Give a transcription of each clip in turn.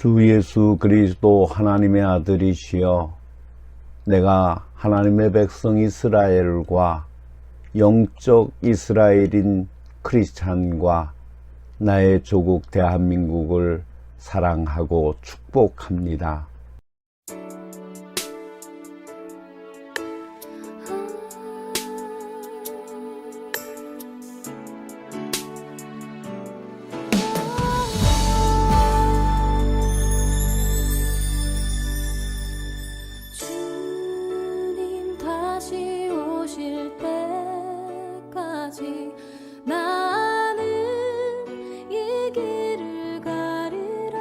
주 예수 그리스도 하나님의 아들이시여, 내가 하나님의 백성 이스라엘과 영적 이스라엘인 크리스찬과 나의 조국 대한민국을 사랑하고 축복합니다. 주님 다시 오실 때까지 나는 이 길을 가리라.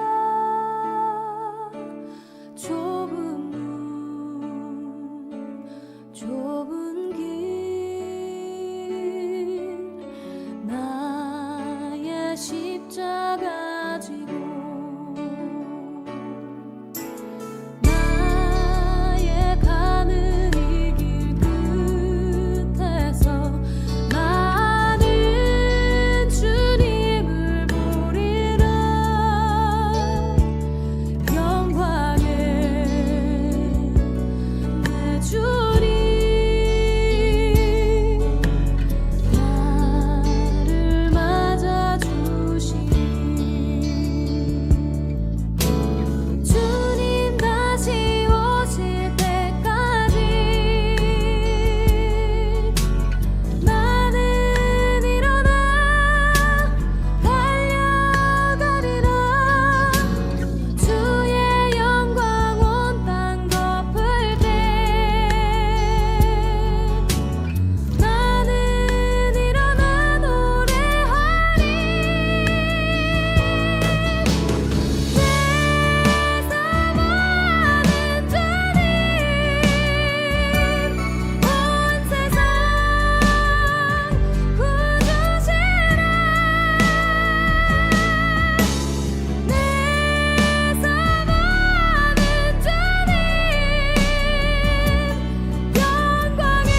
좁은 문 좁은 길 나의 십자가 지고 나의 가는 이 길 끝에서 나는 주님을 보리라. 영광의 내 주님 나를 맞아주시니 주님 다시 오실 때까지 나는 일어나 달려가리라. 주의 영광 온 땅 덮을 때 나는 일어나 노래하리. 내 사모하는 주님 온 세상 구주시라. 내 사모하는 주님 영광의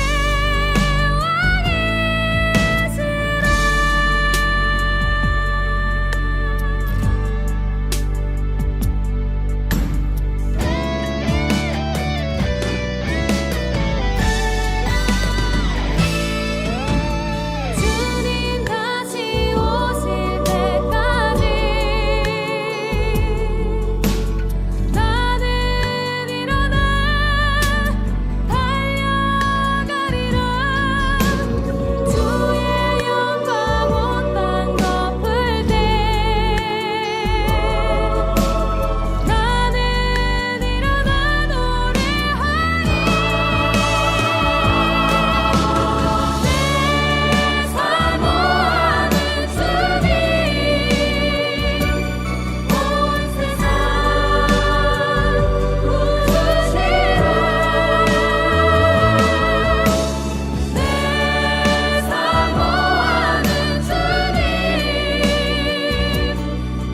주님 다시 오실 때까지 나는 일어나 달려가리라. 주의 영광 온 땅 덮을 때 나는 일어나 노래하리. 내 사모하는 주님 온 세상 구주시라. 내 사모하는 주님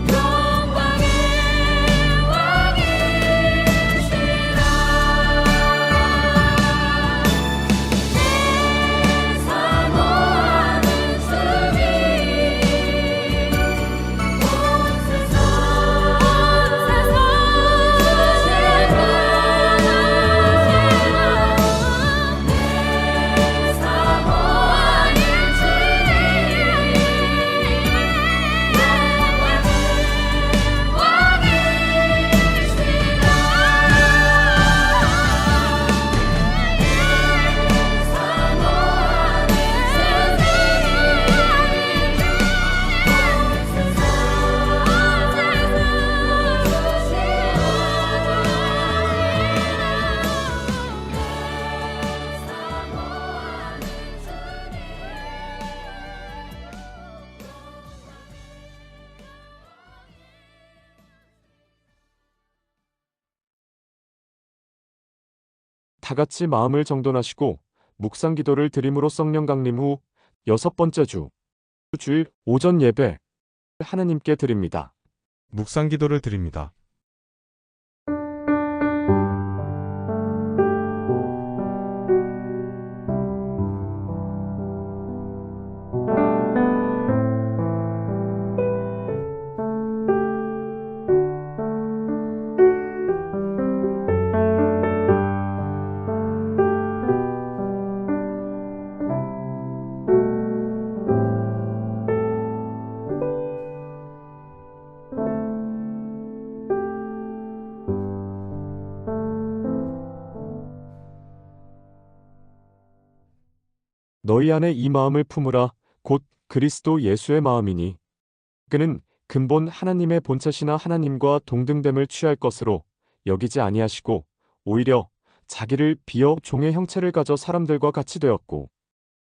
영광의 왕이시라. 내 사모하는 주님 온 세상 다 같이 마음을 정돈하시고 묵상 기도를 드림으로 성령 강림 후 6번째 주일 오전 예배 하느님께 드립니다. 묵상 기도를 드립니다. 너희 안에 이 마음을 품으라. 곧 그리스도 예수의 마음이니 그는 근본 하나님의 본체시나 하나님과 동등됨을 취할 것으로 여기지 아니하시고 오히려 자기를 비어 종의 형체를 가져 사람들과 같이 되었고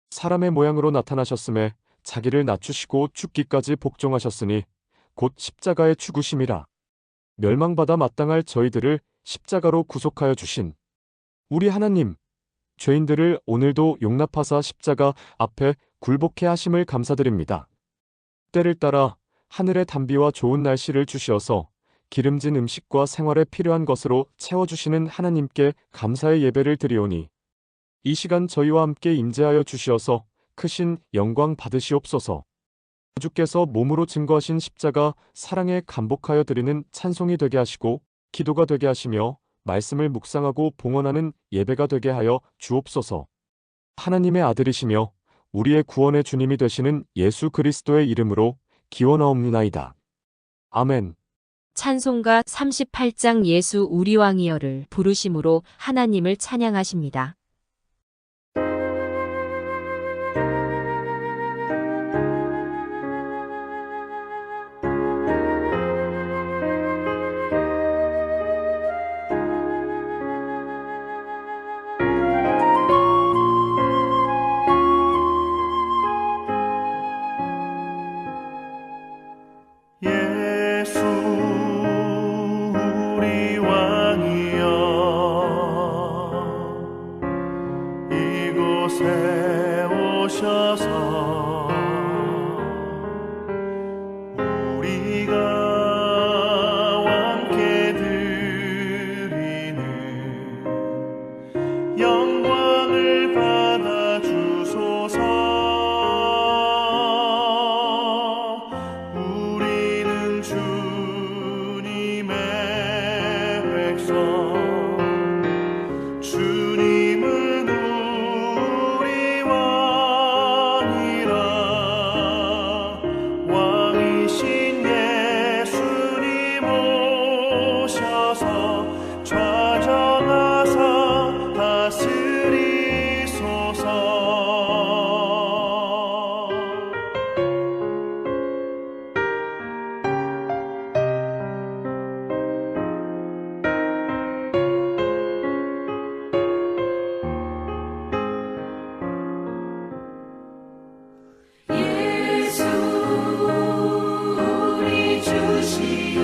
사람의 모양으로 나타나셨음에 자기를 낮추시고 죽기까지 복종하셨으니 곧 십자가의 죽으심이라. 멸망받아 마땅할 저희들을 십자가로 구속하여 주신 우리 하나님, 죄인들을 오늘도 용납하사 십자가 앞에 굴복해 하심을 감사드립니다. 때를 따라 하늘의 단비와 좋은 날씨를 주시어서 기름진 음식과 생활에 필요한 것으로 채워주시는 하나님께 감사의 예배를 드리오니 이 시간 저희와 함께 임재하여 주시어서 크신 영광 받으시옵소서. 주께서 몸으로 증거하신 십자가 사랑에 감복하여 드리는 찬송이 되게 하시고 기도가 되게 하시며 말씀을 묵상하고 봉헌하는 예배가 되게 하여 주옵소서. 하나님의 아들이시며 우리의 구원의 주님이 되시는 예수 그리스도의 이름으로 기원하옵나이다. 아멘. 찬송가 38장 예수 우리 왕이여를 부르심으로 하나님을 찬양하십니다. 예수 우리 왕이여 이곳에 오셔서 우리가 왕께 드리는 영광을 받아 주소서. 주님은 우리 왕이라. 왕이신 예수님 오셔서 좌정하사 다스리소서. 예수 우리 주시여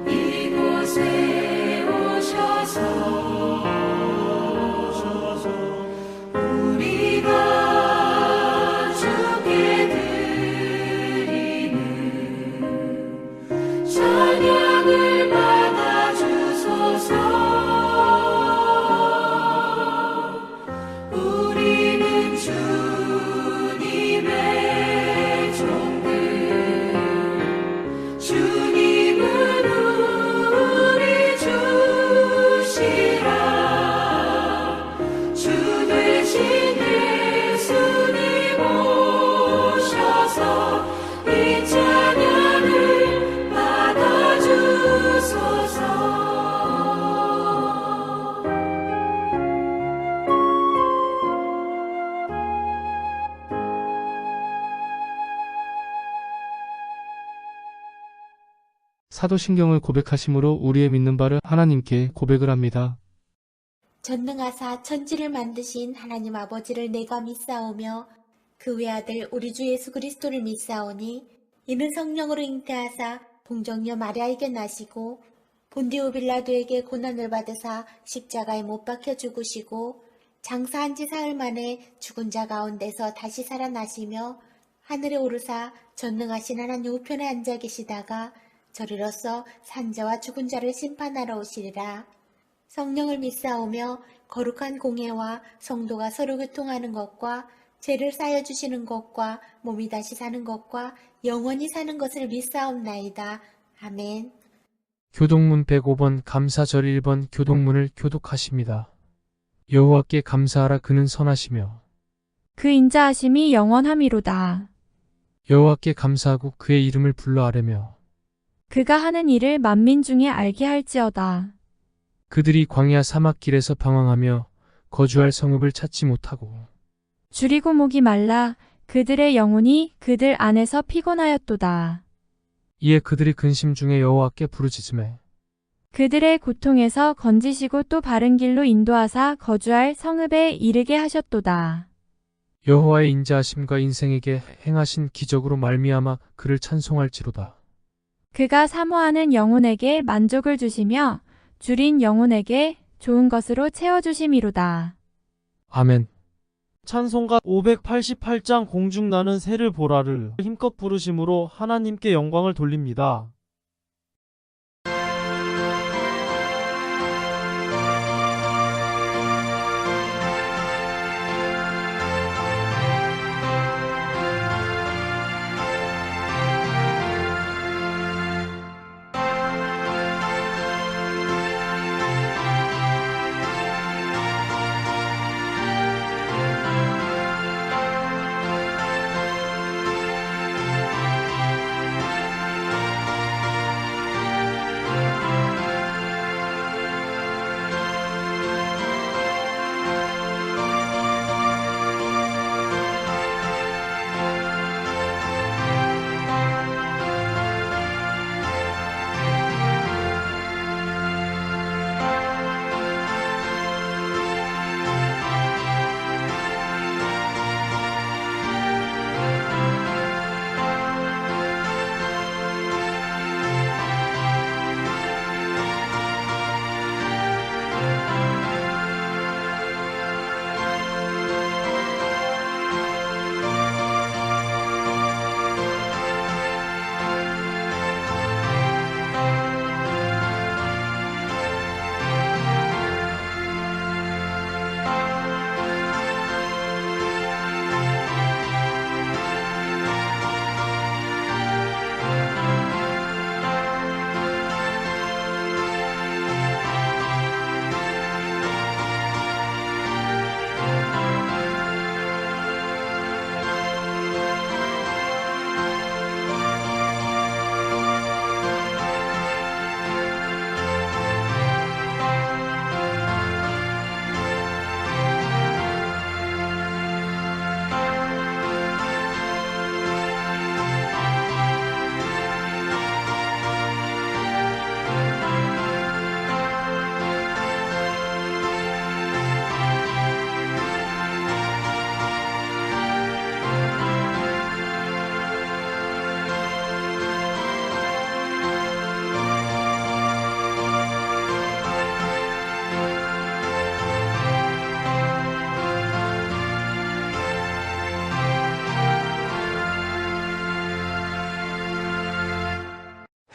이곳에 오셔서 우리가 주께 드리는 찬양을 받아 주소서. 우리는 주님의 종들, 주님은 우리 주시라. 주 되신 예수님 오셔서 이 찬양을 받아 주소서. 사도신경을 고백하심으로 우리의 믿는 바를 하나님께 고백을 합니다. 전능하사 천지를 만드신 하나님 아버지를 내가 믿사오며 그 외아들 우리 주 예수 그리스도를 믿사오니 이는 성령으로 잉태하사 동정녀 마리아에게 나시고 본디오 빌라도에게 고난을 받으사 십자가에 못 박혀 죽으시고 장사한 지 사흘 만에 죽은 자 가운데서 다시 살아나시며 하늘에 오르사 전능하신 하나님 우편에 앉아 계시다가 저리로서 산자와 죽은 자를 심판하러 오시리라. 성령을 믿사오며 거룩한 공예와 성도가 서로 교통하는 것과 죄를 쌓여 주시는 것과 몸이 다시 사는 것과 영원히 사는 것을 믿사옵나이다. 아멘. 교독문 105번 감사절 1번 교독문을 교독하십니다. 여호와께 감사하라. 그는 선하시며 그 인자하심이 영원함이로다. 여호와께 감사하고 그의 이름을 불러 아뢰며 그가 하는 일을 만민 중에 알게 할지어다. 그들이 광야 사막길에서 방황하며 거주할 성읍을 찾지 못하고 줄이고 목이 말라 그들의 영혼이 그들 안에서 피곤하였도다. 이에 그들이 근심 중에 여호와께 부르짖으매 그들의 고통에서 건지시고 또 바른 길로 인도하사 거주할 성읍에 이르게 하셨도다. 여호와의 인자하심과 인생에게 행하신 기적으로 말미암아 그를 찬송할지로다. 그가 사모하는 영혼에게 만족을 주시며 줄인 영혼에게 좋은 것으로 채워주심이로다. 아멘. 찬송가 588장 공중 나는 새를 보라를 힘껏 부르심으로 하나님께 영광을 돌립니다.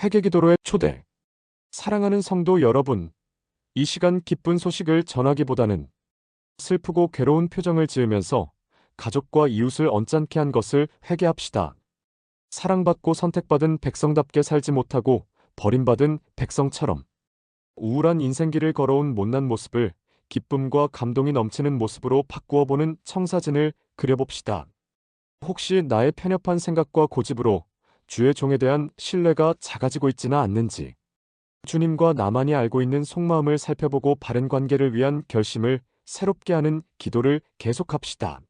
회개기도로의 초대. 사랑하는 성도 여러분, 이 시간 기쁜 소식을 전하기보다는 슬프고 괴로운 표정을 지으면서 가족과 이웃을 언짢게 한 것을 회개합시다. 사랑받고 선택받은 백성답게 살지 못하고 버림받은 백성처럼 우울한 인생길을 걸어온 못난 모습을 기쁨과 감동이 넘치는 모습으로 바꾸어보는 청사진을 그려봅시다. 혹시 나의 편협한 생각과 고집으로 주의 종에 대한 신뢰가 작아지고 있지는 않는지, 주님과 나만이 알고 있는 속마음을 살펴보고 바른 관계를 위한 결심을 새롭게 하는 기도를 계속합시다.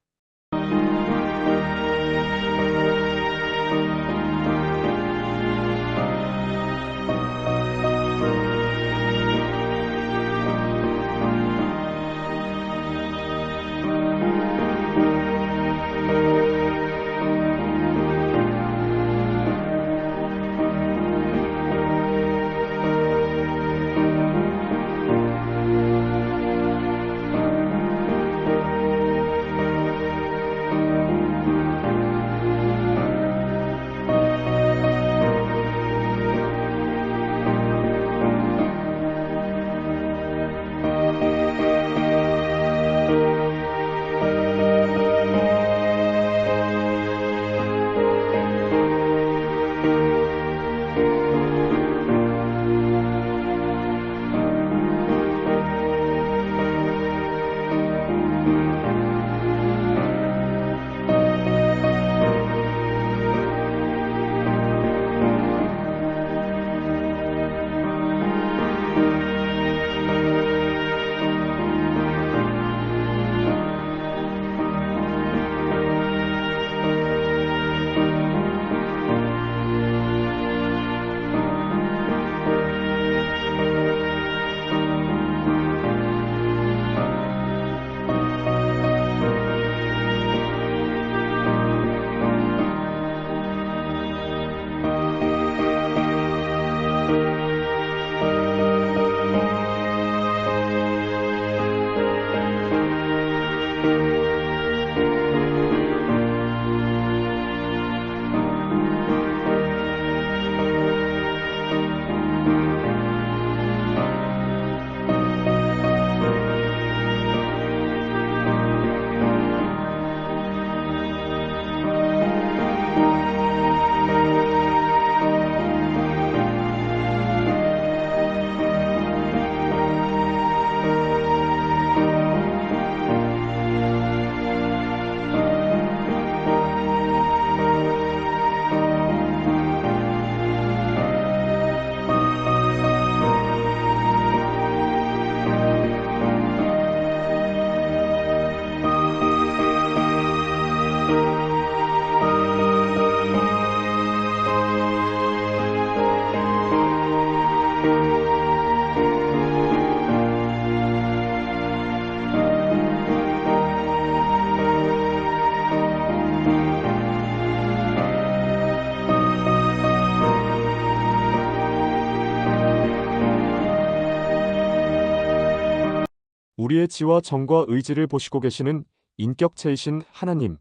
우리의 지와 정과 의지를 보시고 계시는 인격체이신 하나님.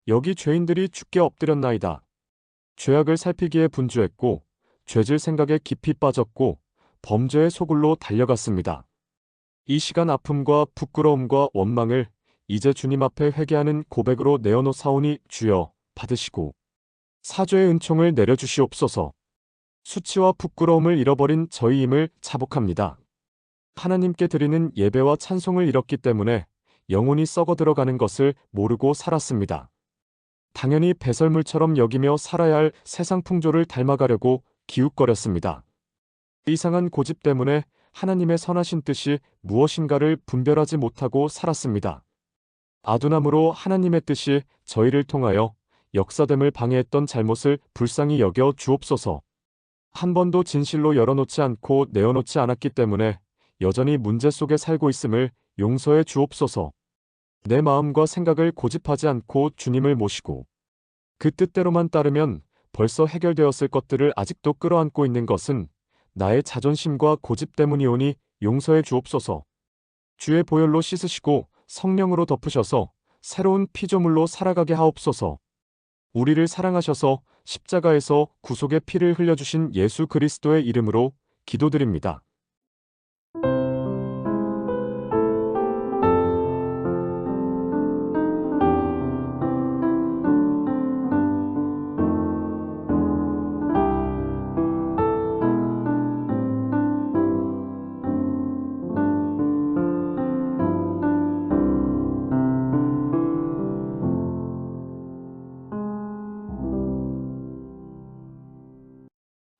여기 죄인들이 주께 엎드렸나이다. 죄악을 살피기에 분주했고 죄질 생각에 깊이 빠졌고 범죄의 소굴로 달려갔습니다. 이 시간 아픔과 부끄러움과 원망을 이제 주님 앞에 회개하는 고백으로 내어놓사오니 주여 받으시고 사죄의 은총을 내려주시옵소서. 수치와 부끄러움을 잃어버린 저희 힘을 자복합니다. 하나님께 드리는 예배와 찬송을 잃었기 때문에 영혼이 썩어 들어가는 것을 모르고 살았습니다. 당연히 배설물처럼 여기며 살아야 할 세상 풍조를 닮아가려고 기웃거렸습니다. 이상한 고집 때문에 하나님의 선하신 뜻이 무엇인가를 분별하지 못하고 살았습니다. 아둔함으로 하나님의 뜻이 저희를 통하여 역사됨을 방해했던 잘못을 불쌍히 여겨 주옵소서. 한 번도 진실로 열어놓지 않고 내어놓지 않았기 때문에 여전히 문제 속에 살고 있음을 용서해 주옵소서. 내 마음과 생각을 고집하지 않고 주님을 모시고 그 뜻대로만 따르면 벌써 해결되었을 것들을 아직도 끌어안고 있는 것은 나의 자존심과 고집 때문이오니 용서해 주옵소서. 주의 보혈로 씻으시고 성령으로 덮으셔서 새로운 피조물로 살아가게 하옵소서. 우리를 사랑하셔서 십자가에서 구속의 피를 흘려주신 예수 그리스도의 이름으로 기도드립니다.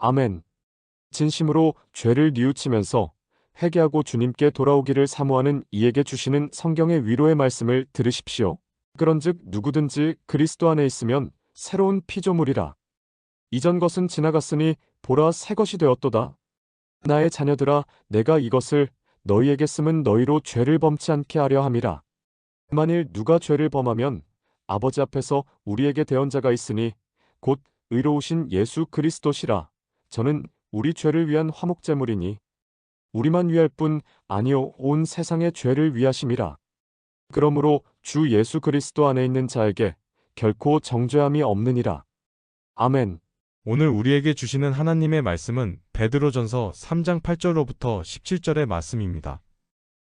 아멘. 진심으로 죄를 뉘우치면서 회개하고 주님께 돌아오기를 사모하는 이에게 주시는 성경의 위로의 말씀을 들으십시오. 그런즉 누구든지 그리스도 안에 있으면 새로운 피조물이라. 이전 것은 지나갔으니 보라 새 것이 되었도다. 나의 자녀들아, 내가 이것을 너희에게 쓰면 너희로 죄를 범치 않게 하려 함이라. 만일 누가 죄를 범하면 아버지 앞에서 우리에게 대언자가 있으니 곧 의로우신 예수 그리스도시라. 저는 우리 죄를 위한 화목제물이니 우리만 위할 뿐 아니요 온 세상의 죄를 위하심이라. 그러므로 주 예수 그리스도 안에 있는 자에게 결코 정죄함이 없느니라. 아멘. 오늘 우리에게 주시는 하나님의 말씀은 베드로전서 3장 8절로부터 17절의 말씀입니다.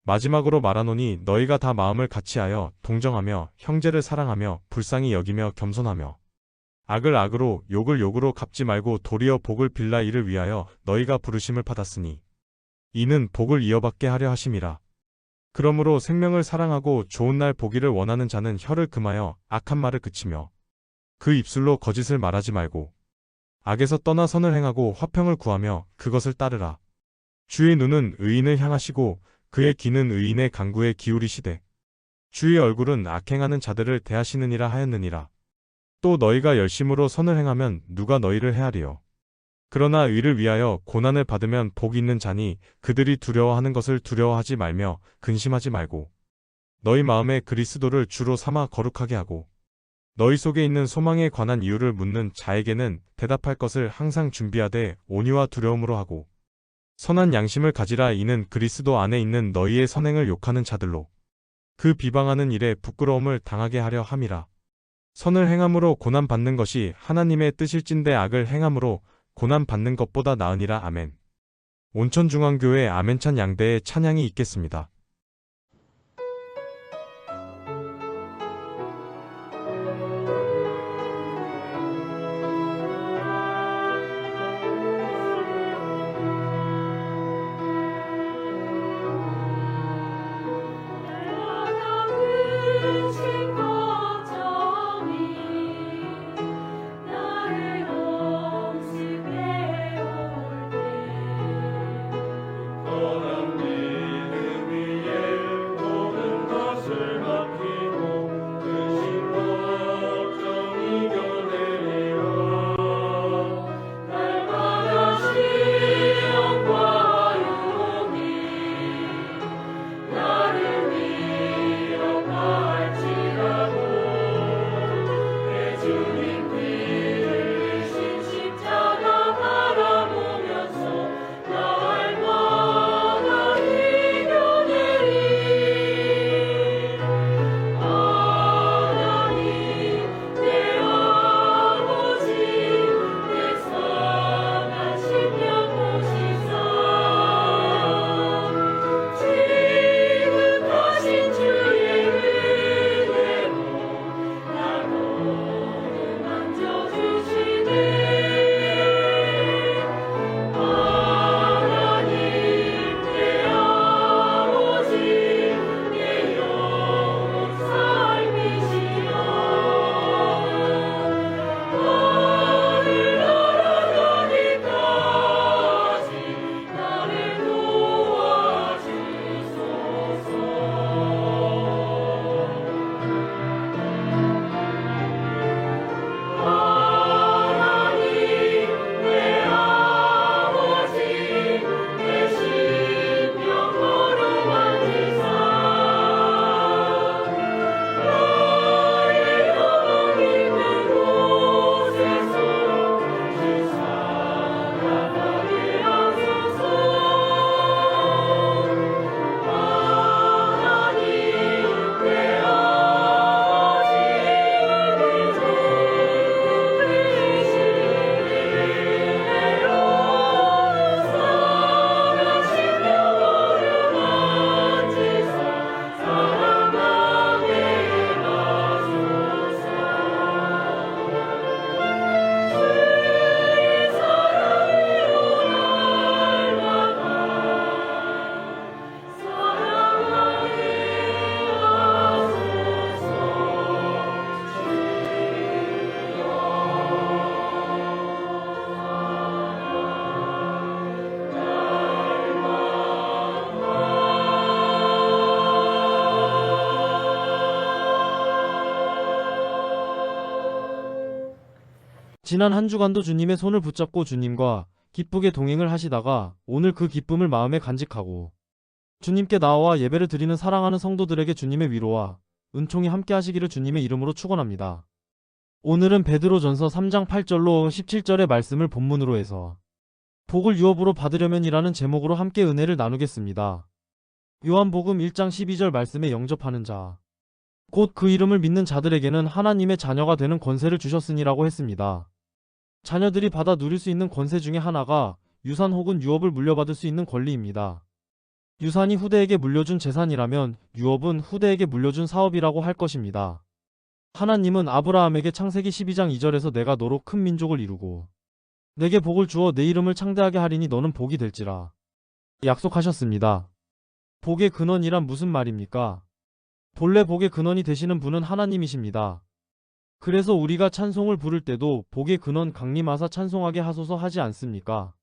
마지막으로 말하노니 너희가 다 마음을 같이하여 동정하며 형제를 사랑하며 불쌍히 여기며 겸손하며 악을 악으로 욕을 욕으로 갚지 말고 도리어 복을 빌라 이를 위하여 너희가 부르심을 받았으니 이는 복을 이어받게 하려 하심이라. 그러므로 생명을 사랑하고 좋은 날 보기를 원하는 자는 혀를 금하여 악한 말을 그치며 그 입술로 거짓을 말하지 말고 악에서 떠나 선을 행하고 화평을 구하며 그것을 따르라. 주의 눈은 의인을 향하시고 그의 귀는 의인의 간구에 기울이시되 주의 얼굴은 악행하는 자들을 대하시느니라 하였느니라. 또 너희가 열심으로 선을 행하면 누가 너희를 헤아리요. 그러나 의를 위하여 고난을 받으면 복 있는 자니 그들이 두려워하는 것을 두려워하지 말며 근심하지 말고 너희 마음에 그리스도를 주로 삼아 거룩하게 하고 너희 속에 있는 소망에 관한 이유를 묻는 자에게는 대답할 것을 항상 준비하되 온유와 두려움으로 하고 선한 양심을 가지라. 이는 그리스도 안에 있는 너희의 선행을 욕하는 자들로 그 비방하는 일에 부끄러움을 당하게 하려 함이라. 선을 행함으로 고난받는 것이 하나님의 뜻일진대 악을 행함으로 고난받는 것보다 나으니라. 아멘. 온천중앙교회 아멘찬 양대의 찬양이 있겠습니다. 너란 믿음이 지난 한 주간도 주님의 손을 붙잡고 주님과 기쁘게 동행을 하시다가 오늘 그 기쁨을 마음에 간직하고 주님께 나와 예배를 드리는 사랑하는 성도들에게 주님의 위로와 은총이 함께 하시기를 주님의 이름으로 축원합니다. 오늘은 베드로전서 3장 8절로 17절의 말씀을 본문으로 해서 복을 유업으로 받으려면이라는 제목으로 함께 은혜를 나누겠습니다. 요한복음 1장 12절 말씀에 영접하는 자, 곧 그 이름을 믿는 자들에게는 하나님의 자녀가 되는 권세를 주셨으니라고 했습니다. 자녀들이 받아 누릴 수 있는 권세 중에 하나가 유산 혹은 유업을 물려받을 수 있는 권리입니다. 유산이 후대에게 물려준 재산이라면 유업은 후대에게 물려준 사업이라고 할 것입니다. 하나님은 아브라함에게 창세기 12장 2절에서 내가 너로 큰 민족을 이루고 내게 복을 주어 내 이름을 창대하게 하리니 너는 복이 될지라 약속하셨습니다. 복의 근원이란 무슨 말입니까? 본래 복의 근원이 되시는 분은 하나님이십니다. 그래서 우리가 찬송을 부를 때도 복의 근원 강림하사 찬송하게 하소서 하지 않습니까?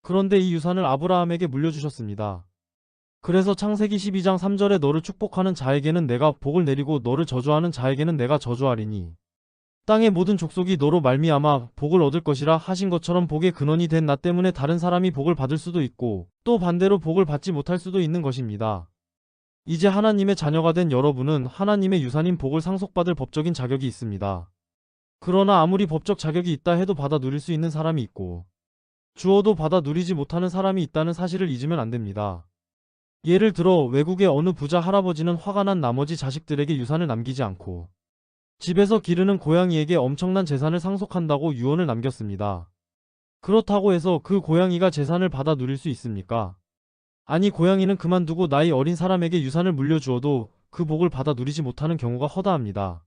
그런데 이 유산을 아브라함에게 물려주셨습니다. 그래서 창세기 12장 3절에 너를 축복하는 자에게는 내가 복을 내리고 너를 저주하는 자에게는 내가 저주하리니 땅의 모든 족속이 너로 말미암아 복을 얻을 것이라 하신 것처럼 복의 근원이 된 나 때문에 다른 사람이 복을 받을 수도 있고 또 반대로 복을 받지 못할 수도 있는 것입니다. 이제 하나님의 자녀가 된 여러분은 하나님의 유산인 복을 상속받을 법적인 자격이 있습니다. 그러나 아무리 법적 자격이 있다 해도 받아 누릴 수 있는 사람이 있고 주어도 받아 누리지 못하는 사람이 있다는 사실을 잊으면 안 됩니다. 예를 들어 외국의 어느 부자 할아버지는 화가 난 나머지 자식들에게 유산을 남기지 않고 집에서 기르는 고양이에게 엄청난 재산을 상속한다고 유언을 남겼습니다. 그렇다고 해서 그 고양이가 재산을 받아 누릴 수 있습니까? 아니, 고양이는 그만두고 나이 어린 사람에게 유산을 물려주어도 그 복을 받아 누리지 못하는 경우가 허다합니다.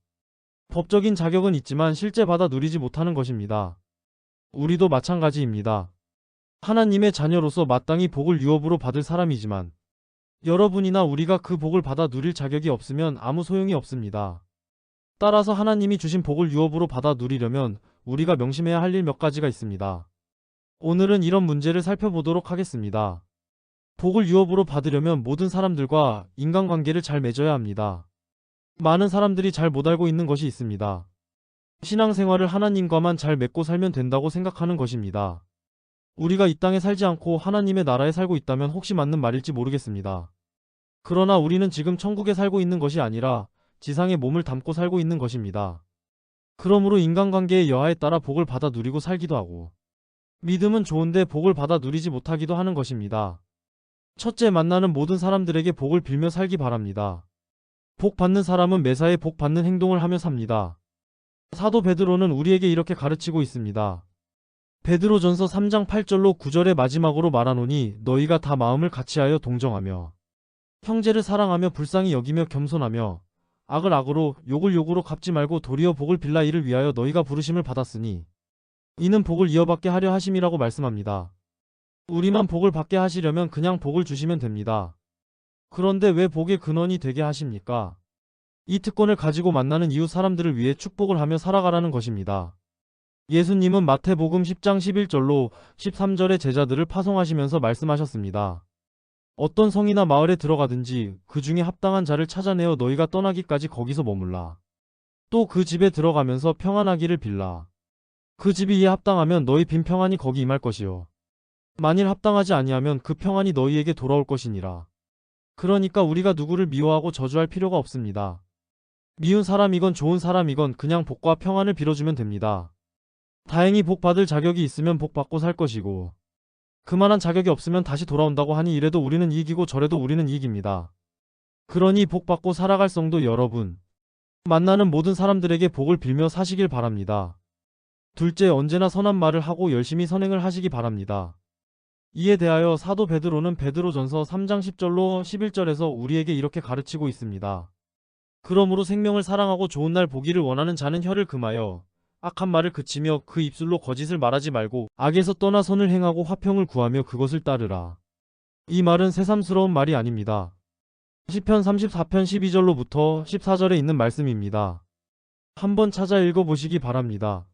법적인 자격은 있지만 실제 받아 누리지 못하는 것입니다. 우리도 마찬가지입니다. 하나님의 자녀로서 마땅히 복을 유업으로 받을 사람이지만 여러분이나 우리가 그 복을 받아 누릴 자격이 없으면 아무 소용이 없습니다. 따라서 하나님이 주신 복을 유업으로 받아 누리려면 우리가 명심해야 할 일 몇 가지가 있습니다. 오늘은 이런 문제를 살펴보도록 하겠습니다. 복을 유업으로 받으려면 모든 사람들과 인간관계를 잘 맺어야 합니다. 많은 사람들이 잘 못 알고 있는 것이 있습니다. 신앙생활을 하나님과만 잘 맺고 살면 된다고 생각하는 것입니다. 우리가 이 땅에 살지 않고 하나님의 나라에 살고 있다면 혹시 맞는 말일지 모르겠습니다. 그러나 우리는 지금 천국에 살고 있는 것이 아니라 지상에 몸을 담고 살고 있는 것입니다. 그러므로 인간관계의 여하에 따라 복을 받아 누리고 살기도 하고 믿음은 좋은데 복을 받아 누리지 못하기도 하는 것입니다. 첫째, 만나는 모든 사람들에게 복을 빌며 살기 바랍니다. 복 받는 사람은 매사에 복 받는 행동을 하며 삽니다. 사도 베드로는 우리에게 이렇게 가르치고 있습니다. 베드로전서 3장 8절로 9절의 마지막으로 말하노니 너희가 다 마음을 같이하여 동정하며 형제를 사랑하며 불쌍히 여기며 겸손하며 악을 악으로 욕을 욕으로 갚지 말고 도리어 복을 빌라 이를 위하여 너희가 부르심을 받았으니 이는 복을 이어받게 하려 하심이라고 말씀합니다. 우리만 복을 받게 하시려면 그냥 복을 주시면 됩니다. 그런데 왜 복의 근원이 되게 하십니까? 이 특권을 가지고 만나는 이웃 사람들을 위해 축복을 하며 살아가라는 것입니다. 예수님은 마태복음 10장 11절로 13절의 제자들을 파송하시면서 말씀하셨습니다. 어떤 성이나 마을에 들어가든지 그 중에 합당한 자를 찾아내어 너희가 떠나기까지 거기서 머물라. 또 그 집에 들어가면서 평안하기를 빌라. 그 집이 이에 합당하면 너희 빈 평안이 거기 임할 것이요. 만일 합당하지 아니하면 그 평안이 너희에게 돌아올 것이니라. 그러니까 우리가 누구를 미워하고 저주할 필요가 없습니다. 미운 사람이건 좋은 사람이건 그냥 복과 평안을 빌어주면 됩니다. 다행히 복 받을 자격이 있으면 복 받고 살 것이고 그만한 자격이 없으면 다시 돌아온다고 하니 이래도 우리는 이익이고 저래도 우리는 이익입니다. 그러니 복 받고 살아갈 성도 여러분, 만나는 모든 사람들에게 복을 빌며 사시길 바랍니다. 둘째, 언제나 선한 말을 하고 열심히 선행을 하시기 바랍니다. 이에 대하여 사도 베드로는 베드로전서 3장 10절로 11절에서 우리에게 이렇게 가르치고 있습니다. 그러므로 생명을 사랑하고 좋은 날 보기를 원하는 자는 혀를 금하여 악한 말을 그치며 그 입술로 거짓을 말하지 말고 악에서 떠나 선을 행하고 화평을 구하며 그것을 따르라. 이 말은 새삼스러운 말이 아닙니다. 시편 34편 12절로부터 14절에 있는 말씀입니다. 한번 찾아 읽어보시기 바랍니다.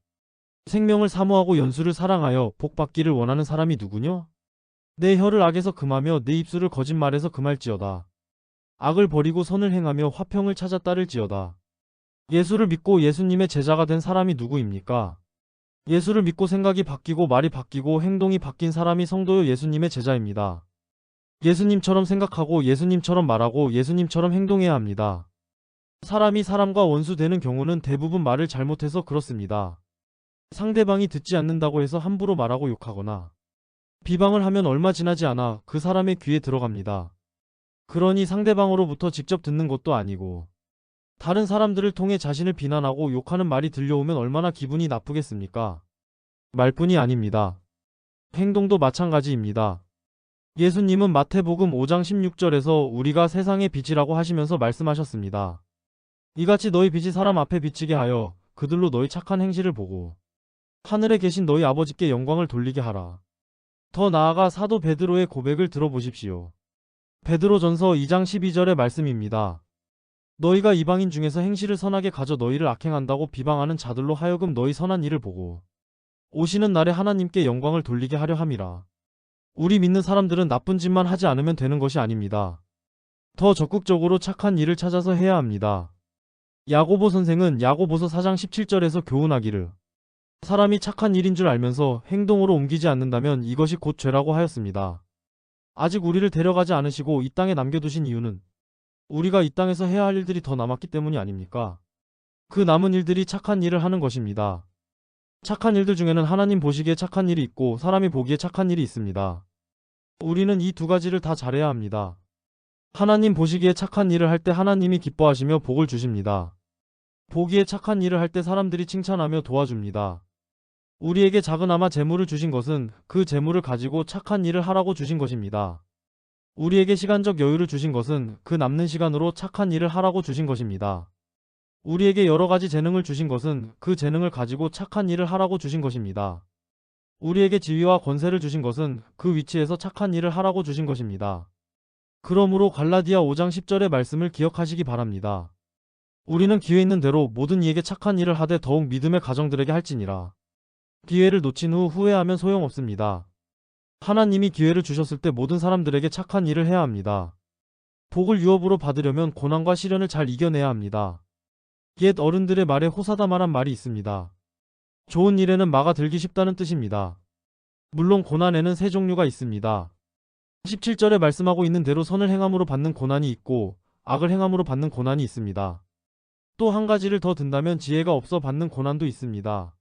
생명을 사모하고 연수를 사랑하여 복 받기를 원하는 사람이 누구뇨? 내 혀를 악에서 금하며 내 입술을 거짓말에서 금할지어다. 악을 버리고 선을 행하며 화평을 찾아 따를지어다. 예수를 믿고 예수님의 제자가 된 사람이 누구입니까? 예수를 믿고 생각이 바뀌고 말이 바뀌고 행동이 바뀐 사람이 성도요 예수님의 제자입니다. 예수님처럼 생각하고 예수님처럼 말하고 예수님처럼 행동해야 합니다. 사람이 사람과 원수 되는 경우는 대부분 말을 잘못해서 그렇습니다. 상대방이 듣지 않는다고 해서 함부로 말하고 욕하거나 비방을 하면 얼마 지나지 않아 그 사람의 귀에 들어갑니다. 그러니 상대방으로부터 직접 듣는 것도 아니고 다른 사람들을 통해 자신을 비난하고 욕하는 말이 들려오면 얼마나 기분이 나쁘겠습니까? 말뿐이 아닙니다. 행동도 마찬가지입니다. 예수님은 마태복음 5장 16절에서 우리가 세상의 빛이라고 하시면서 말씀하셨습니다. 이같이 너희 빛이 사람 앞에 비치게 하여 그들로 너희 착한 행실을 보고 하늘에 계신 너희 아버지께 영광을 돌리게 하라. 더 나아가 사도 베드로의 고백을 들어보십시오. 베드로전서 2장 12절의 말씀입니다. 너희가 이방인 중에서 행실을 선하게 가져 너희를 악행한다고 비방하는 자들로 하여금 너희 선한 일을 보고 오시는 날에 하나님께 영광을 돌리게 하려 함이라. 우리 믿는 사람들은 나쁜 짓만 하지 않으면 되는 것이 아닙니다. 더 적극적으로 착한 일을 찾아서 해야 합니다. 야고보 선생은 야고보서 4장 17절에서 교훈하기를 사람이 착한 일인 줄 알면서 행동으로 옮기지 않는다면 이것이 곧 죄라고 하였습니다. 아직 우리를 데려가지 않으시고 이 땅에 남겨두신 이유는 우리가 이 땅에서 해야 할 일들이 더 남았기 때문이 아닙니까? 그 남은 일들이 착한 일을 하는 것입니다. 착한 일들 중에는 하나님 보시기에 착한 일이 있고 사람이 보기에 착한 일이 있습니다. 우리는 이 두 가지를 다 잘해야 합니다. 하나님 보시기에 착한 일을 할 때 하나님이 기뻐하시며 복을 주십니다. 보기에 착한 일을 할 때 사람들이 칭찬하며 도와줍니다. 우리에게 작은아마 재물을 주신 것은 그 재물을 가지고 착한 일을 하라고 주신 것입니다. 우리에게 시간적 여유를 주신 것은 그 남는 시간으로 착한 일을 하라고 주신 것입니다. 우리에게 여러 가지 재능을 주신 것은 그 재능을 가지고 착한 일을 하라고 주신 것입니다. 우리에게 지위와 권세를 주신 것은 그 위치에서 착한 일을 하라고 주신 것입니다. 그러므로 갈라디아 5장 10절의 말씀을 기억하시기 바랍니다. 우리는 기회 있는 대로 모든 이에게 착한 일을 하되 더욱 믿음의 가정들에게 할지니라. 기회를 놓친 후 후회하면 소용없습니다. 하나님이 기회를 주셨을 때 모든 사람들에게 착한 일을 해야 합니다. 복을 유업으로 받으려면 고난과 시련을 잘 이겨내야 합니다. 옛 어른들의 말에 호사다마란 말이 있습니다. 좋은 일에는 마가 들기 쉽다는 뜻입니다. 물론 고난에는 세 종류가 있습니다. 17절에 말씀하고 있는 대로 선을 행함으로 받는 고난이 있고 악을 행함으로 받는 고난이 있습니다. 또 한 가지를 더 든다면 지혜가 없어 받는 고난도 있습니다.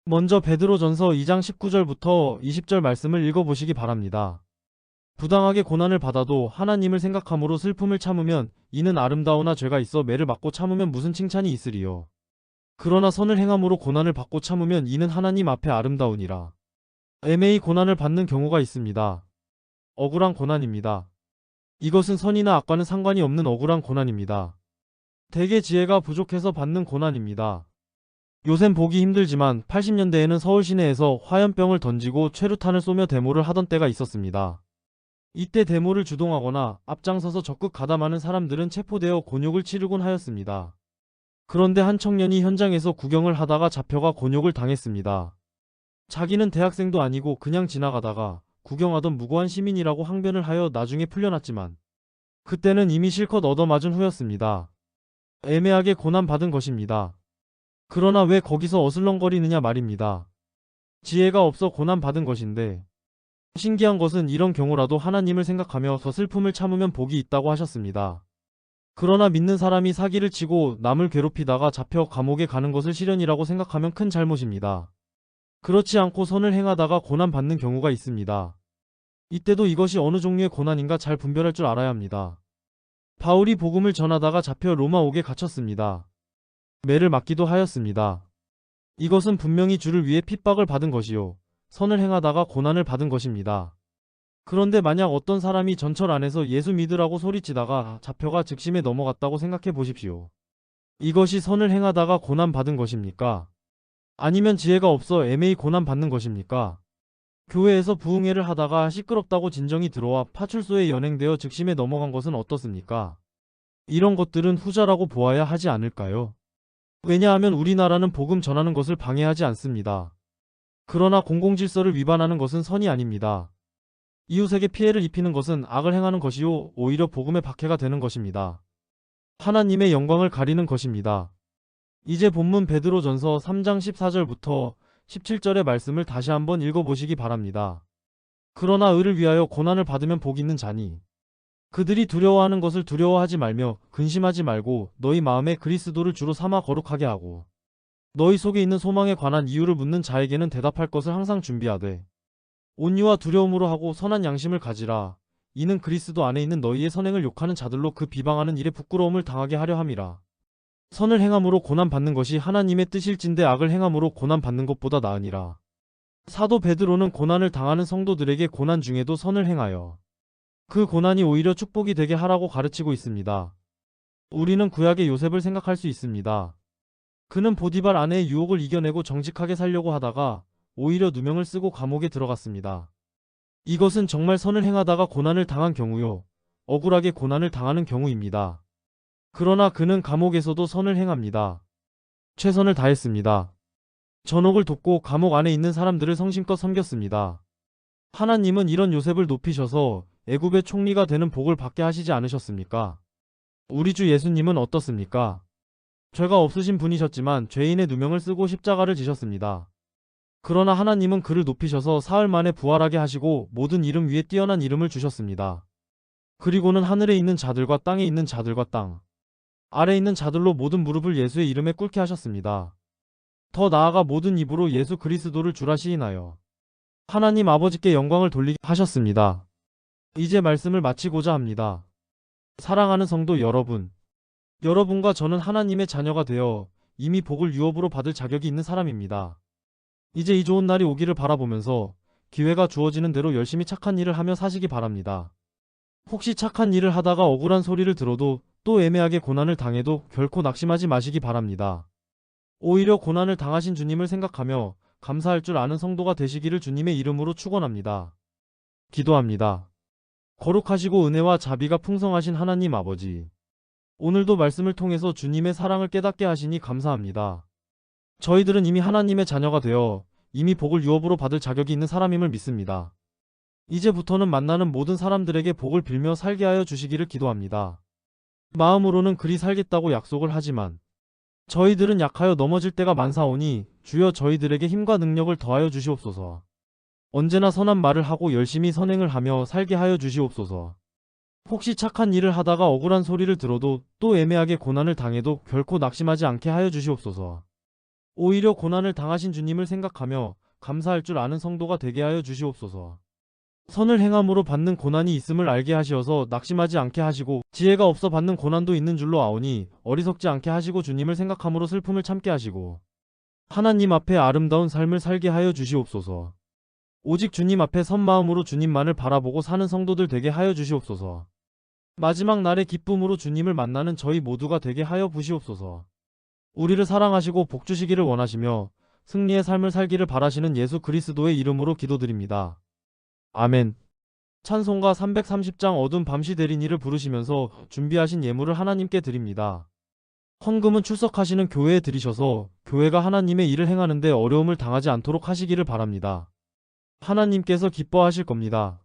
먼저 베드로전서 2장 19절부터 20절 말씀을 읽어보시기 바랍니다. 부당하게 고난을 받아도 하나님을 생각함으로 슬픔을 참으면 이는 아름다우나 죄가 있어 매를 맞고 참으면 무슨 칭찬이 있으리요. 그러나 선을 행함으로 고난을 받고 참으면 이는 하나님 앞에 아름다우니라. 애매히 고난을 받는 경우가 있습니다. 억울한 고난입니다. 이것은 선이나 악과는 상관이 없는 억울한 고난입니다. 대개 지혜가 부족해서 받는 고난입니다. 요샌 보기 힘들지만 80년대에는 서울 시내에서 화염병을 던지고 최루탄을 쏘며 데모를 하던 때가 있었습니다. 이때 데모를 주동하거나 앞장서서 적극 가담하는 사람들은 체포되어 곤욕을 치르곤 하였습니다. 그런데 한 청년이 현장에서 구경을 하다가 잡혀가 곤욕을 당했습니다. 자기는 대학생도 아니고 그냥 지나가다가 구경하던 무고한 시민이라고 항변을 하여 나중에 풀려났지만 그때는 이미 실컷 얻어맞은 후였습니다. 애매하게 고난받은 것입니다. 그러나 왜 거기서 어슬렁거리느냐 말입니다. 지혜가 없어 고난받은 것인데 신기한 것은 이런 경우라도 하나님을 생각하며 더 슬픔을 참으면 복이 있다고 하셨습니다. 그러나 믿는 사람이 사기를 치고 남을 괴롭히다가 잡혀 감옥에 가는 것을 시련이라고 생각하면 큰 잘못입니다. 그렇지 않고 선을 행하다가 고난받는 경우가 있습니다. 이때도 이것이 어느 종류의 고난인가 잘 분별할 줄 알아야 합니다. 바울이 복음을 전하다가 잡혀 로마옥에 갇혔습니다. 매를 맞기도 하였습니다. 이것은 분명히 주를 위해 핍박을 받은 것이요 선을 행하다가 고난을 받은 것입니다. 그런데 만약 어떤 사람이 전철 안에서 예수 믿으라고 소리치다가 잡혀가 즉심에 넘어갔다고 생각해 보십시오. 이것이 선을 행하다가 고난 받은 것입니까? 아니면 지혜가 없어 애매히 고난 받는 것입니까? 교회에서 부흥회를 하다가 시끄럽다고 진정이 들어와 파출소에 연행되어 즉심에 넘어간 것은 어떻습니까? 이런 것들은 후자라고 보아야 하지 않을까요? 왜냐하면 우리나라는 복음 전하는 것을 방해하지 않습니다. 그러나 공공질서를 위반하는 것은 선이 아닙니다. 이웃에게 피해를 입히는 것은 악을 행하는 것이요 오히려 복음의 박해가 되는 것입니다. 하나님의 영광을 가리는 것입니다. 이제 본문 베드로전서 3장 14절부터 17절의 말씀을 다시 한번 읽어보시기 바랍니다. 그러나 의를 위하여 고난을 받으면 복이 있는 자니 그들이 두려워하는 것을 두려워하지 말며 근심하지 말고 너희 마음에 그리스도를 주로 삼아 거룩하게 하고 너희 속에 있는 소망에 관한 이유를 묻는 자에게는 대답할 것을 항상 준비하되 온유와 두려움으로 하고 선한 양심을 가지라. 이는 그리스도 안에 있는 너희의 선행을 욕하는 자들로 그 비방하는 일에 부끄러움을 당하게 하려 함이라. 선을 행함으로 고난받는 것이 하나님의 뜻일진데 악을 행함으로 고난받는 것보다 나으니라. 사도 베드로는 고난을 당하는 성도들에게 고난 중에도 선을 행하여 그 고난이 오히려 축복이 되게 하라고 가르치고 있습니다. 우리는 구약의 요셉을 생각할 수 있습니다. 그는 보디발 아내의 유혹을 이겨내고 정직하게 살려고 하다가 오히려 누명을 쓰고 감옥에 들어갔습니다. 이것은 정말 선을 행하다가 고난을 당한 경우요, 억울하게 고난을 당하는 경우입니다. 그러나 그는 감옥에서도 선을 행합니다. 최선을 다했습니다. 전옥을 돕고 감옥 안에 있는 사람들을 성심껏 섬겼습니다. 하나님은 이런 요셉을 높이셔서 애굽의 총리가 되는 복을 받게 하시지 않으셨습니까? 우리 주 예수님은 어떻습니까? 죄가 없으신 분이셨지만 죄인의 누명을 쓰고 십자가를 지셨습니다. 그러나 하나님은 그를 높이셔서 사흘 만에 부활하게 하시고 모든 이름 위에 뛰어난 이름을 주셨습니다. 그리고는 하늘에 있는 자들과 땅에 있는 자들과 땅 아래에 있는 자들로 모든 무릎을 예수의 이름에 꿇게 하셨습니다. 더 나아가 모든 입으로 예수 그리스도를 주라 시인하여 하나님 아버지께 영광을 돌리게 하셨습니다. 이제 말씀을 마치고자 합니다. 사랑하는 성도 여러분, 여러분과 저는 하나님의 자녀가 되어 이미 복을 유업으로 받을 자격이 있는 사람입니다. 이제 이 좋은 날이 오기를 바라보면서 기회가 주어지는 대로 열심히 착한 일을 하며 사시기 바랍니다. 혹시 착한 일을 하다가 억울한 소리를 들어도 또 애매하게 고난을 당해도 결코 낙심하지 마시기 바랍니다. 오히려 고난을 당하신 주님을 생각하며 감사할 줄 아는 성도가 되시기를 주님의 이름으로 축원합니다. 기도합니다. 거룩하시고 은혜와 자비가 풍성하신 하나님 아버지, 오늘도 말씀을 통해서 주님의 사랑을 깨닫게 하시니 감사합니다. 저희들은 이미 하나님의 자녀가 되어 이미 복을 유업으로 받을 자격이 있는 사람임을 믿습니다. 이제부터는 만나는 모든 사람들에게 복을 빌며 살게 하여 주시기를 기도합니다. 마음으로는 그리 살겠다고 약속을 하지만 저희들은 약하여 넘어질 때가 많사오니 주여 저희들에게 힘과 능력을 더하여 주시옵소서. 언제나 선한 말을 하고 열심히 선행을 하며 살게 하여 주시옵소서. 혹시 착한 일을 하다가 억울한 소리를 들어도 또 애매하게 고난을 당해도 결코 낙심하지 않게 하여 주시옵소서. 오히려 고난을 당하신 주님을 생각하며 감사할 줄 아는 성도가 되게 하여 주시옵소서. 선을 행함으로 받는 고난이 있음을 알게 하시어서 낙심하지 않게 하시고 지혜가 없어 받는 고난도 있는 줄로 아오니 어리석지 않게 하시고 주님을 생각함으로 슬픔을 참게 하시고 하나님 앞에 아름다운 삶을 살게 하여 주시옵소서. 오직 주님 앞에 선 마음으로 주님만을 바라보고 사는 성도들 되게 하여 주시옵소서. 마지막 날의 기쁨으로 주님을 만나는 저희 모두가 되게 하여 부시옵소서. 우리를 사랑하시고 복주시기를 원하시며 승리의 삶을 살기를 바라시는 예수 그리스도의 이름으로 기도드립니다. 아멘. 찬송가 330장 어두운 밤시 대리니를 부르시면서 준비하신 예물을 하나님께 드립니다. 헌금은 출석하시는 교회에 드리셔서 교회가 하나님의 일을 행하는데 어려움을 당하지 않도록 하시기를 바랍니다. 하나님께서 기뻐하실 겁니다.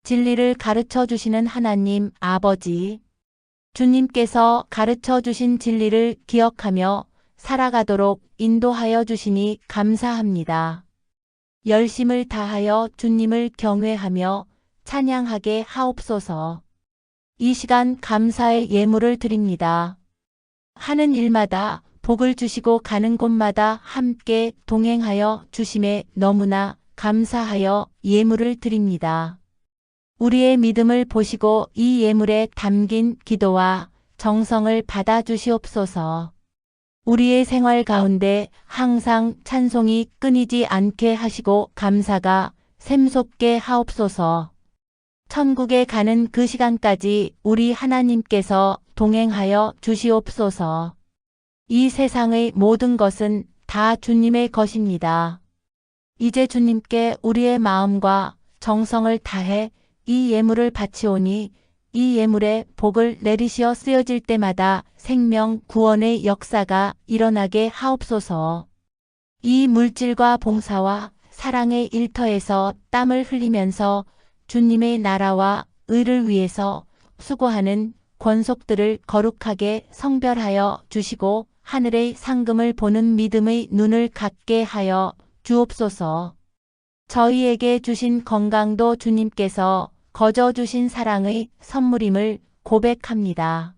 진리를 가르쳐 주시는 하나님 아버지, 주님께서 가르쳐 주신 진리를 기억하며 살아가도록 인도하여 주시니 감사합니다. 열심을 다하여 주님을 경외하며 찬양하게 하옵소서. 이 시간 감사의 예물을 드립니다. 하는 일마다 복을 주시고 가는 곳마다 함께 동행하여 주심에 너무나 감사하여 예물을 드립니다. 우리의 믿음을 보시고 이 예물에 담긴 기도와 정성을 받아 주시옵소서. 우리의 생활 가운데 항상 찬송이 끊이지 않게 하시고 감사가 샘솟게 하옵소서. 천국에 가는 그 시간까지 우리 하나님께서 동행하여 주시옵소서. 이 세상의 모든 것은 다 주님의 것입니다. 이제 주님께 우리의 마음과 정성을 다해 이 예물을 바치오니 이 예물에 복을 내리시어 쓰여질 때마다 생명 구원의 역사가 일어나게 하옵소서. 이 물질과 봉사와 사랑의 일터에서 땀을 흘리면서 주님의 나라와 의를 위해서 수고하는 권속들을 거룩하게 성별하여 주시고 하늘의 상금을 보는 믿음의 눈을 갖게 하여 주옵소서. 저희에게 주신 건강도 주님께서 거저 주신 사랑의 선물임을 고백합니다.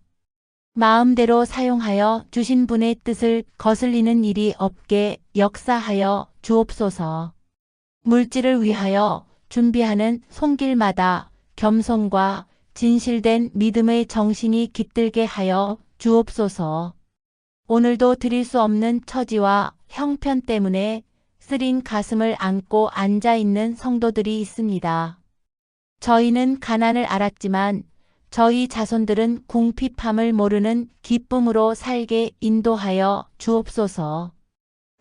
마음대로 사용하여 주신 분의 뜻을 거슬리는 일이 없게 역사하여 주옵소서. 물질을 위하여 준비하는 손길마다 겸손과 진실된 믿음의 정신이 깃들게 하여 주옵소서. 오늘도 드릴 수 없는 처지와 형편 때문에 쓰린 가슴을 안고 앉아있는 성도들이 있습니다. 저희는 가난을 알았지만 저희 자손들은 궁핍함을 모르는 기쁨으로 살게 인도하여 주옵소서.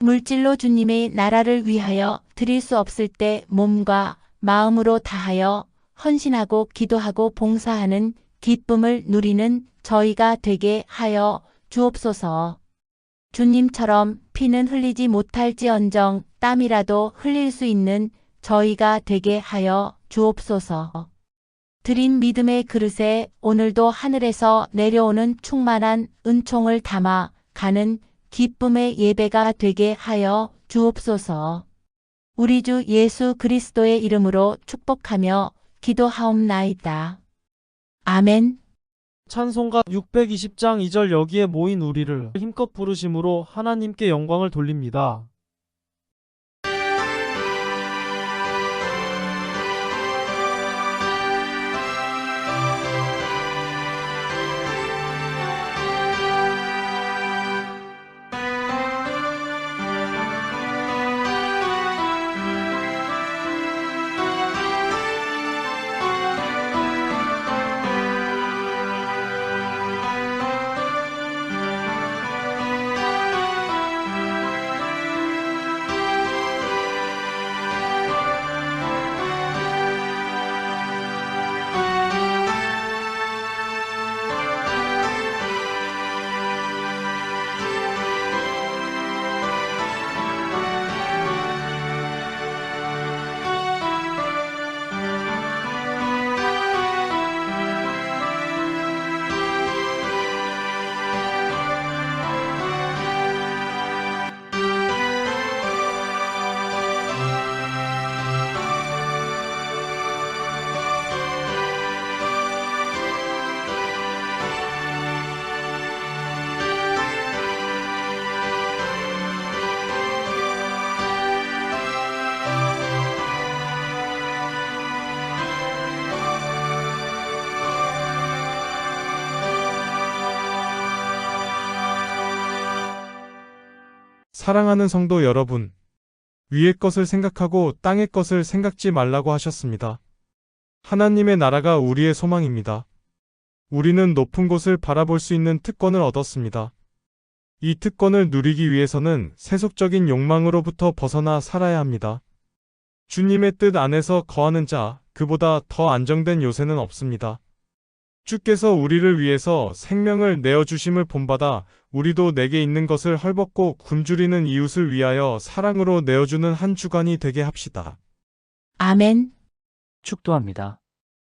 물질로 주님의 나라를 위하여 드릴 수 없을 때 몸과 마음으로 다하여 헌신하고 기도하고 봉사하는 기쁨을 누리는 저희가 되게 하여 주옵소서. 주님처럼 피는 흘리지 못할지언정 땀이라도 흘릴 수 있는 저희가 되게 하여 주옵소서. 드린 믿음의 그릇에 오늘도 하늘에서 내려오는 충만한 은총을 담아 가는 기쁨의 예배가 되게 하여 주옵소서. 우리 주 예수 그리스도의 이름으로 축복하며 기도하옵나이다. 아멘. 찬송가 620장 2절 여기에 모인 우리를 힘껏 부르심으로 하나님께 영광을 돌립니다. 사랑하는 성도 여러분, 위의 것을 생각하고 땅의 것을 생각지 말라고 하셨습니다. 하나님의 나라가 우리의 소망입니다. 우리는 높은 곳을 바라볼 수 있는 특권을 얻었습니다. 이 특권을 누리기 위해서는 세속적인 욕망으로부터 벗어나 살아야 합니다. 주님의 뜻 안에서 거하는 자, 그보다 더 안정된 요새는 없습니다. 주께서 우리를 위해서 생명을 내어주심을 본받아 우리도 내게 있는 것을 헐벗고 굶주리는 이웃을 위하여 사랑으로 내어주는 한 주간이 되게 합시다. 아멘. 축도합니다.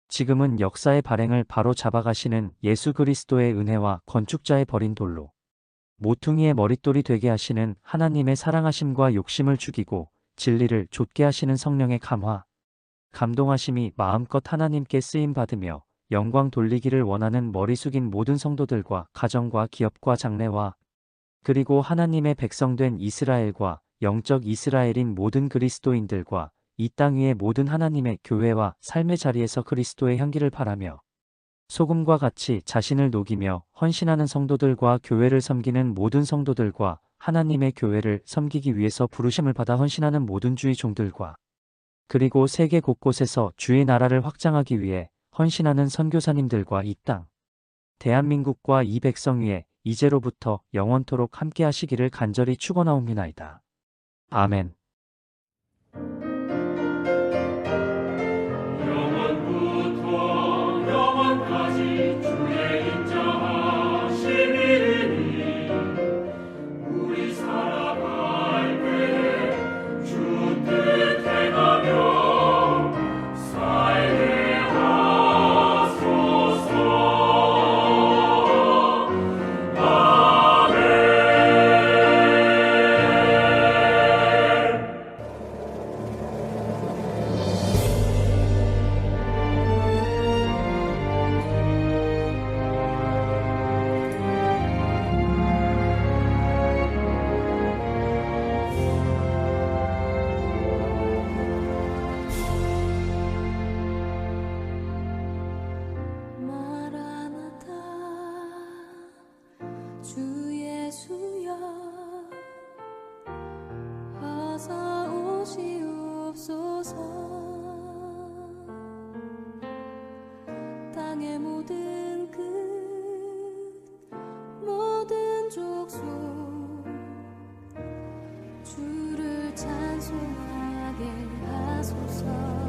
지금은 역사의 발행을 바로 잡아가시는 예수 그리스도의 은혜와 건축자의 버린 돌로 모퉁이의 머릿돌이 되게 하시는 하나님의 사랑하심과 욕심을 죽이고 진리를 좇게 하시는 성령의 감화, 감동하심이 마음껏 하나님께 쓰임 받으며 영광 돌리기를 원하는 머리 숙인 모든 성도들과 가정과 기업과 장래와 그리고 하나님의 백성된 이스라엘과 영적 이스라엘인 모든 그리스도인들과 이 땅 위의 모든 하나님의 교회와 삶의 자리에서 그리스도의 향기를 바라며 소금과 같이 자신을 녹이며 헌신하는 성도들과 교회를 섬기는 모든 성도들과 하나님의 교회를 섬기기 위해서 부르심을 받아 헌신하는 모든 주의 종들과 그리고 세계 곳곳에서 주의 나라를 확장하기 위해 헌신하는 선교사님들과 이 땅, 대한민국과 이 백성 위에 이제로부터 영원토록 함께 하시기를 간절히 축원하옵나이다. 아멘. 영원부터 영원까지 주의 인자하심이니 우리 살아갈 때에 주 뜻 행하며 살게 하소서. 아멘. 마라나타 주 예수여 어서 오시옵소서. 땅의 모든 끝 모든 족속 주를 찬송하게 하소서.